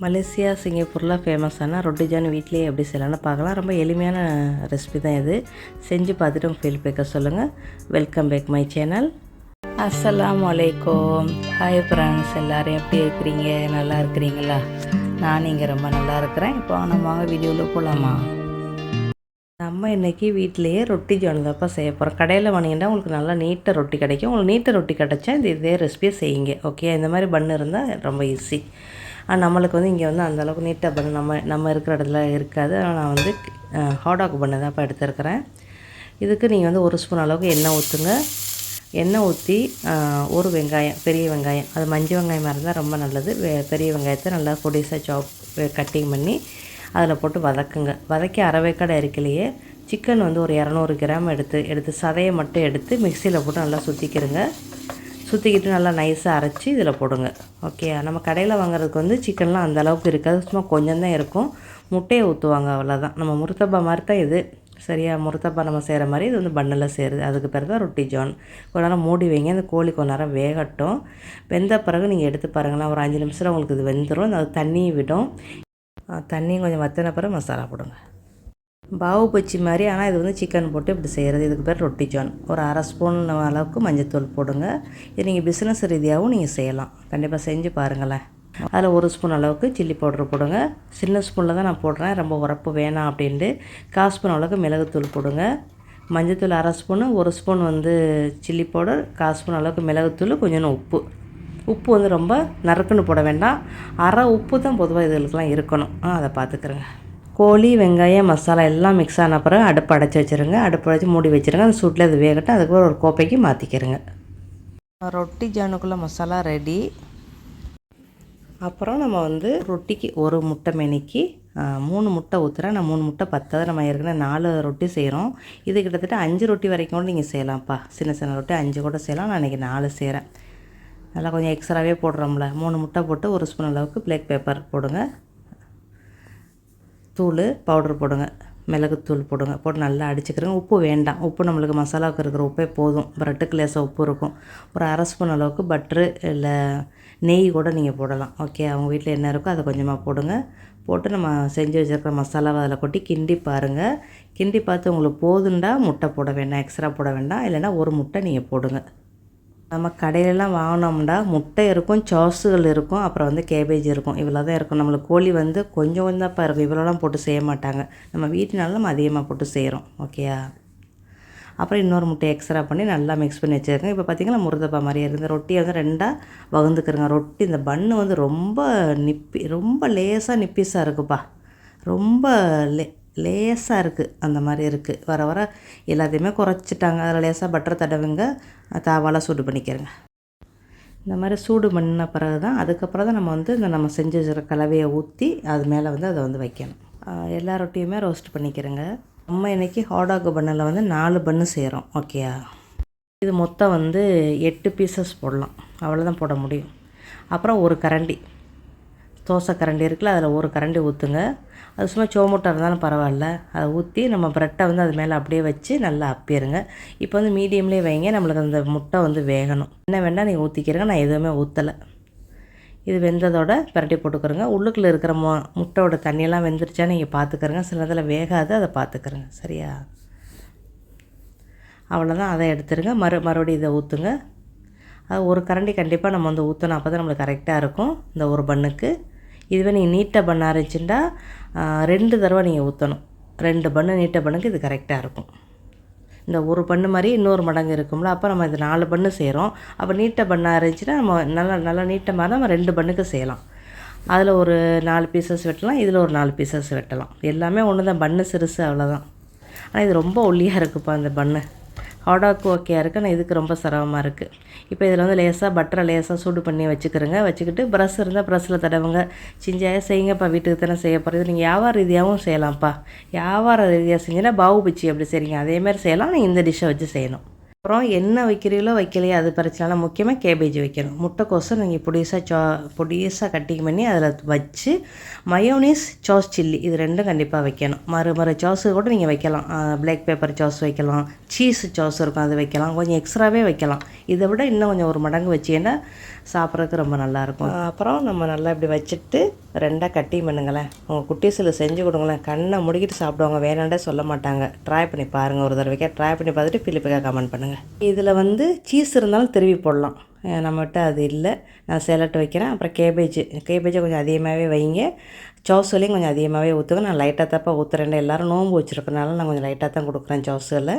Malaysia சிங்கப்பூரில் ஃபேமஸான ரொட்டி ஜான் வீட்லேயே எப்படி செய்யலாம்னு பார்க்கலாம். ரொம்ப எளிமையான ரெசிபி தான் இது. செஞ்சு பார்த்துட்டு உங்கள் ஃபீட்பேக்கை சொல்லுங்கள். Welcome back my channel. அஸ்ஸலாமு அலைக்கும். ஹாய் ஃப்ரெண்ட்ஸ், எல்லோரும் எப்படி இருக்கிறீங்க? நல்லா இருக்கிறீங்களா? நான் இங்கே ரொம்ப நல்லா இருக்கிறேன். இப்போ நம்ம வீடியோவில் போகலாமா? நம்ம இன்றைக்கி வீட்டிலையே ரொட்டி ஜான் தான்ப்பா செய்ய போகிறோம். கடையில் வாங்கினா உங்களுக்கு நல்லா நீட்டாக ரொட்டி கிடைக்கும். உங்களுக்கு நீட்டாக ரொட்டி கிடச்சா இதே ரெசிபியை செய்யுங்க. ஓகே, இந்த மாதிரி பன்னு இருந்தால் ரொம்ப ஈஸி. நம்மளுக்கு இங்கே அந்தளவுக்கு நீட்டாக பண்ணு நம்ம இருக்கிற இடத்துல இருக்காது. ஆனால் நான் ஹாடாக் பண்ணு தான் இப்போ எடுத்துருக்கிறேன். இதுக்கு நீங்கள் ஒரு ஸ்பூன் அளவுக்கு எண்ணெய் ஊற்றுங்க. எண்ணெய் ஊற்றி ஒரு வெங்காயம், பெரிய வெங்காயம், அது மஞ்சள் வெங்காயமாக இருந்தால் ரொம்ப நல்லது. பெரிய வெங்காயத்தை நல்லா பொடிசாக கட்டிங் பண்ணி அதில் போட்டு வதக்குங்க. வதக்கி அரைவேக்காடை இருக்கலையே சிக்கன் ஒரு 200 கிராம் எடுத்து சதையை மட்டும் எடுத்து மிக்சியில் போட்டு நல்லா சுற்றிக்கிட்டு நல்லா நைஸாக அரைச்சி இதில் போடுங்க. ஓகே, நம்ம கடையில் வாங்குறதுக்கு சிக்கன்லாம் அந்த அளவுக்கு இருக்காது, சும்மா கொஞ்சம் தான் இருக்கும். முட்டையை ஊற்றுவாங்க, அவ்வளோதான். நம்ம முருத்தப்பா மாதிரி தான் இது. சரியா, முருத்தப்பா நம்ம செய்கிற மாதிரி இது பன்னில் செய்கிறது. அதுக்கு பேர் தான் ரொட்டி ஜான். கொஞ்ச நேரம் மூடி வைங்க. அந்த கோழி கொஞ்ச நேரம் வேகட்டும். வெந்த பிறகு நீங்கள் எடுத்து பாருங்களேன். ஒரு 5 நிமிஷத்தில் உங்களுக்கு இது வெந்துடும். அது தண்ணியும் விடும். தண்ணியும் கொஞ்சம் வற்றின பிறகு மசாலா போடுங்க. பாவு பச்சி மாதிரி, ஆனால் இது சிக்கன் போட்டு இப்படி செய்கிறது. இதுக்கு பேர் ரொட்டி ஜான். ஒரு அரை ஸ்பூன் அளவுக்கு மஞ்சத்தூள் போடுங்க. இது நீங்கள் பிஸ்னஸ் ரீதியாகவும் நீங்கள் செய்யலாம். கண்டிப்பாக செஞ்சு பாருங்களேன். அதில் 1 ஸ்பூன் அளவுக்கு சில்லி பவுட்ரு போடுங்க. சின்ன ஸ்பூனில் தான் நான் போடுறேன், ரொம்ப உரப்பு வேணாம் அப்படின்ட்டு. 1/4 ஸ்பூன் அளவுக்கு மிளகுத்தூள் போடுங்க. மஞ்சத்தூள் அரை spoon, 1 spoon chilli powder, 1/4 spoon அளவுக்கு மிளகுத்தூள், கொஞ்சம் உப்பு ரொம்ப நறுக்குன்னு போட வேண்டாம். அரை உப்பு தான் பொதுவாக இதுகளுக்கெல்லாம் இருக்கணும். அதை பார்த்துக்கிறேங்க. கோழி, வெங்காயம், மசாலா எல்லாம் மிக்ஸ் ஆன பிறகு அடுப்பு அடைச்சி வச்சுருங்க. அடுப்பு அடைச்சி மூடி வச்சுருங்க. அந்த சூட்டில் அது வேகட்டும். அதுக்கு ஒரு கோப்பைக்கு மாற்றிக்கிறங்க. ரொட்டி ஜானுக்குள்ளே மசாலா ரெடி. அப்புறம் நம்ம ரொட்டிக்கு ஒரு முட்டை மெனிக்கு 3 முட்டை ஊற்றுறேன். நான் 3 முட்டை பத்தாது. நம்ம ஏற்கனவே 4 ரொட்டி செய்கிறோம். இது கிட்டத்தட்ட 5 ரொட்டி வரைக்கும் கூட நீங்கள் செய்யலாம்ப்பா. சின்ன ரொட்டி 5 கூட செய்யலாம். நான் இன்றைக்கி 4 செய்கிறேன். நல்லா கொஞ்சம் எக்ஸ்ட்ராவே போடுறோம்ல. 3 முட்டை போட்டு 1 ஸ்பூன் அளவுக்கு பிளாக் பேப்பர் போடுங்க. பவுட்ரு போடுங்க. மிளகுத்தூள் போடுங்க. போட்டு நல்லா அடிச்சுக்கிறோங்க. உப்பு வேண்டாம். உப்பு நம்மளுக்கு மசாலாவுக்கு இருக்கிற உப்பே போதும். ப்ரெட்டுக்கு லேசாக உப்பு இருக்கும். ஒரு அரை ஸ்பூன் அளவுக்கு பட்ரு இல்லை நெய் கூட நீங்கள் போடலாம். ஓகே, அவங்க வீட்டில் என்ன இருக்கோ அதை கொஞ்சமாக போடுங்க. போட்டு நம்ம செஞ்சு வச்சுருக்கிற மசாலாவை அதில் கொட்டி கிண்டி பாருங்கள். கிண்டி பார்த்து உங்களுக்கு போதுண்டா முட்டை போட வேண்டாம், எக்ஸ்ட்ரா போட வேண்டாம். இல்லைன்னா ஒரு முட்டை நீங்கள் போடுங்க. நம்ம கடையிலலாம் வாங்கினோம்னா முட்டை இருக்கும், சாஸுகள் இருக்கும், அப்புறம் கேபேஜ் இருக்கும். இவ்வளோ தான் இருக்கும். நம்மளுக்கு கோழி கொஞ்சம் தான்ப்பா இருக்கும். இவ்வளோலாம் போட்டு செய்ய மாட்டாங்க. நம்ம வீட்டினாலும் நம்ம அதிகமாக போட்டு செய்கிறோம். ஓகேயா, அப்புறம் இன்னொரு முட்டை எக்ஸ்ட்ரா பண்ணி நல்லா மிக்ஸ் பண்ணி வச்சுருக்கேன். இப்போ பார்த்திங்கன்னா முருதப்பா மாதிரியே இருக்குது. ரொட்டியை 2ஆக வகுந்துக்கிறங்க. ரொட்டி இந்த பன்னு ரொம்ப லேசாக நிப்பீஸாக இருக்குப்பா. ரொம்ப லேசாக இருக்குது. அந்த மாதிரி இருக்குது. வர எல்லாத்தையுமே குறைச்சிட்டாங்க. அதில் லேசாக பட்டர் தடவுங்க. தாவால் சூடு பண்ணிக்கிறேங்க. இந்த மாதிரி சூடு பண்ண பிறகு தான் அதுக்கப்புறம் தான் நம்ம இந்த நம்ம செஞ்சு வச்சுருக்க கலவையை ஊற்றி அது மேலே அதை வைக்கணும். எல்லா ரொட்டியுமே ரோஸ்ட் பண்ணிக்கிறேங்க. நம்ம இன்றைக்கி ஹாடாக் பன்னில் 4 பன்னு செய்கிறோம். ஓகேயா, இது மொத்தம் 8 பீசஸ் போடலாம். அவ்வளோதான் போட முடியும். அப்புறம் ஒரு கரண்டி தோசை கரண்டி இருக்குல்ல, அதில் ஒரு கரண்டி ஊற்றுங்க. அது சும்மா சோமுட்டை இருந்தாலும் பரவாயில்ல. அதை ஊற்றி நம்ம ப்ரெட்டை அது மேலே அப்படியே வச்சு நல்லா அப்பிடுங்க. இப்போ மீடியம்லேயே வைங்க. நம்மளுக்கு அந்த முட்டை வேகணும். என்ன வேண்டாம் நீங்கள் ஊற்றிக்கிறங்க. நான் எதுவுமே ஊற்றலை. இது வெந்ததோட பரட்டி போட்டுக்கிறோங்க. உள்ளுக்குள்ளே இருக்கிற முட்டையோட தண்ணியெல்லாம் வெந்துருச்சா நீங்கள் பார்த்துக்கிறங்க. சில இதில் வேகாது, அதை பார்த்துக்கிறங்க. சரியா, அவ்வளோதான். அதை எடுத்துருங்க. மறுபடியும் இதை ஊற்றுங்க. அது ஒரு கரண்டி கண்டிப்பாக நம்ம ஊற்றணும். அப்போ தான் நம்மளுக்கு கரெக்டாக இருக்கும் இந்த ஒரு பன்னுக்கு. இதுவே நீங்கள் நீட்டாக பண்ண ஆரம்பிச்சுட்டா 2 தடவை நீங்கள் ஊற்றணும். 2 பன்னு நீட்டாக பண்ணுக்கு இது கரெக்டாக இருக்கும். இந்த ஒரு பன்னு மாதிரி இன்னொரு மடங்கு இருக்கும்ல. அப்போ நம்ம இது 4 பன்னு செய்கிறோம். அப்போ நீட்டாக பண்ண ஆரம்பிச்சுன்னா நம்ம நல்லா நீட்டாக மாதிரி நம்ம 2 பன்னுக்கு செய்யலாம். அதில் ஒரு 4 பீசஸ் வெட்டலாம், இதில் ஒரு 4 பீசஸ் வெட்டலாம். எல்லாமே ஒன்று தான். பன்னு சிறுசு, அவ்வளோதான். ஆனால் இது ரொம்ப ஒல்லியாக இருக்குப்பா இந்த பன்னு. ஹாடாக்கு ஓகேயா இருக்குது. ஆனால் இதுக்கு ரொம்ப சிரமமாக இருக்குது. இப்போ இதில் லேசாக பட்டரை லேசாக சூடு பண்ணி வச்சுக்கிட்டு ப்ரஷ் இருந்தால் ப்ரஷ்ஷில் தடவுங்க. செஞ்சாயே செய்யுங்கப்பா. வீட்டுக்கு தானே செய்ய போகிறது. நீங்கள் வியாபார ரீதியாகவும் செய்யலாம்ப்பா. வியாபார ரீதியாக செஞ்சுன்னா பாவு பச்சி எப்படி செய்கிறீங்க அதேமாதிரி செய்யலாம். நீங்கள் இந்த டிஷ்ஷை வச்சு செய்யணும். அப்புறம் என்ன வைக்கிறீங்களோ வைக்கலையோ அது பிரச்சனை. முக்கியமாக கேபேஜ் வைக்கணும். முட்டைக்கோசை நீங்கள் பொடிசாக கட்டிங் பண்ணி அதில் வச்சு மயோனீஸ், சாஸ், சில்லி இது 2 கண்டிப்பாக வைக்கணும். மறு சாஸு கூட நீங்கள் வைக்கலாம். பிளாக் பேப்பர் சாஸ் வைக்கலாம், சீஸ் சாஸ் இருக்கும் அது வைக்கலாம். கொஞ்சம் எக்ஸ்ட்ராவே வைக்கலாம். இதை விட இன்னும் கொஞ்சம் ஒரு மடங்கு வச்சிங்கன்னா சாப்பிட்றதுக்கு ரொம்ப நல்லாயிருக்கும். அப்புறம் நம்ம நல்லா இப்படி வச்சுட்டு 2 கட்டி பண்ணுங்களேன். உங்கள் குட்டீஸில் செஞ்சு கொடுங்களேன், கண்ணை முடிக்கிட்டு சாப்பிடுவாங்க, வேணாண்டே சொல்ல மாட்டாங்க. ட்ரை பண்ணி பாருங்கள், ஒரு தடவைக்கே ட்ரை பண்ணி பார்த்துட்டு ஃபீட்பேக்காக கமெண்ட் பண்ணுங்கள். இதில் வந்து சீஸ் இருந்தாலும் திருவி போடலாம், நம்மகிட்ட அது இல்லை. நான் சேலட் வைக்கிறேன். அப்புறம் கேபேஜை கொஞ்சம் அதிகமாகவே வைங்க. சோஸ்லையும் கொஞ்சம் அதிகமாகவே ஊற்றுங்க. நான் லைட்டாக தப்பா ஊற்றுறேன், எல்லோரும் நோன்பு வச்சுருக்கனால நான் கொஞ்சம் லைட்டாக தான் கொடுக்குறேன் சோஸில்.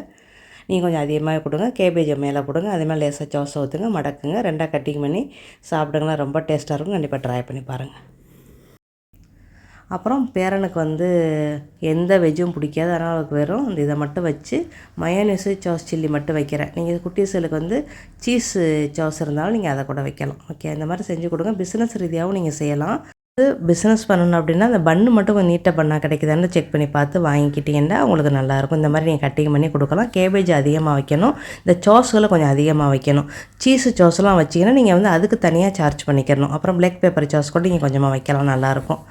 நீங்கள் கொஞ்சம் அதிகமாக கொடுங்க. கேபேஜை மேலே கொடுங்க, அதே மாதிரி லேசாக சோஸை ஊற்றுங்க, மடக்குங்க, 2 கட்டிங் பண்ணி சாப்பிடுங்களா, ரொம்ப டேஸ்ட்டாக இருக்கும். கண்டிப்பாக ட்ரை பண்ணி பாருங்கள். அப்புறம் பேரனுக்கு வந்து எந்த வெஜ்ஜும் பிடிக்காது, அதனால் அவருக்கு வெறும் இந்த இதை மட்டும் வச்சு மயோனீஸு சாஸ் சில்லி மட்டும் வைக்கிறேன். நீங்கள் குட்டீஸுகளுக்கு வந்து சீஸு சாஸ் இருந்தாலும் நீங்கள் அதை கூட வைக்கலாம். ஓகே, இந்த மாதிரி செஞ்சு கொடுங்க. பிஸ்னஸ் ரீதியாகவும் நீங்கள் செய்யலாம். பிஸ்னஸ் பண்ணணும் அப்படின்னா அந்த பன்னு மட்டும் கொஞ்சம் நீட்டாக பண்ணால் கிடைக்குதான்னு செக் பண்ணி பார்த்து வாங்கிக்கிட்டிங்கன்னா உங்களுக்கு நல்லாயிருக்கும். இந்த மாதிரி நீங்கள் கட்டிங் பண்ணி கொடுக்கலாம். கேபேஜ் அதிகமாக வைக்கணும், இந்த சாஸ்களை கொஞ்சம் அதிகமாக வைக்கணும். சீஸு சாஸ்லாம் வச்சிங்கன்னா நீங்கள் வந்து அதுக்கு தனியாக சார்ஜ் பண்ணிக்கணும். அப்புறம் பிளாக் பேப்பர் சாஸ் கூட நீங்கள் கொஞ்சமாக வைக்கலாம், நல்லாயிருக்கும்.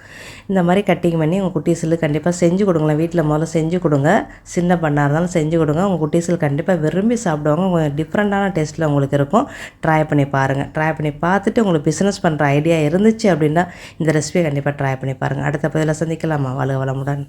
இந்த மாதிரி கட்டிங் பண்ணி உங்கள் குட்டீஸுக்கு கண்டிப்பாக செஞ்சு கொடுங்களேன். வீட்டில் முதல்ல செஞ்சு கொடுங்க, சின்ன பண்ணாக இருந்தாலும் செஞ்சு கொடுங்க. உங்கள் குட்டீஸுக்கு கண்டிப்பாக விரும்பி சாப்பிடுவாங்க. கொஞ்சம் டிஃப்ரெண்ட்டான டேஸ்ட்டில் உங்களுக்கு இருக்கும். ட்ரை பண்ணி பாருங்கள். ட்ரை பண்ணி பார்த்துட்டு உங்களுக்கு பிஸ்னஸ் பண்ணுற ஐடியா இருந்துச்சு அப்படின்னா இந்த ரெசிபியை கண்டிப்பாக ட்ரை பண்ணி பாருங்கள். அடுத்த பதிவில் சந்திக்கலாமா? வாழ்க வளமுடன்.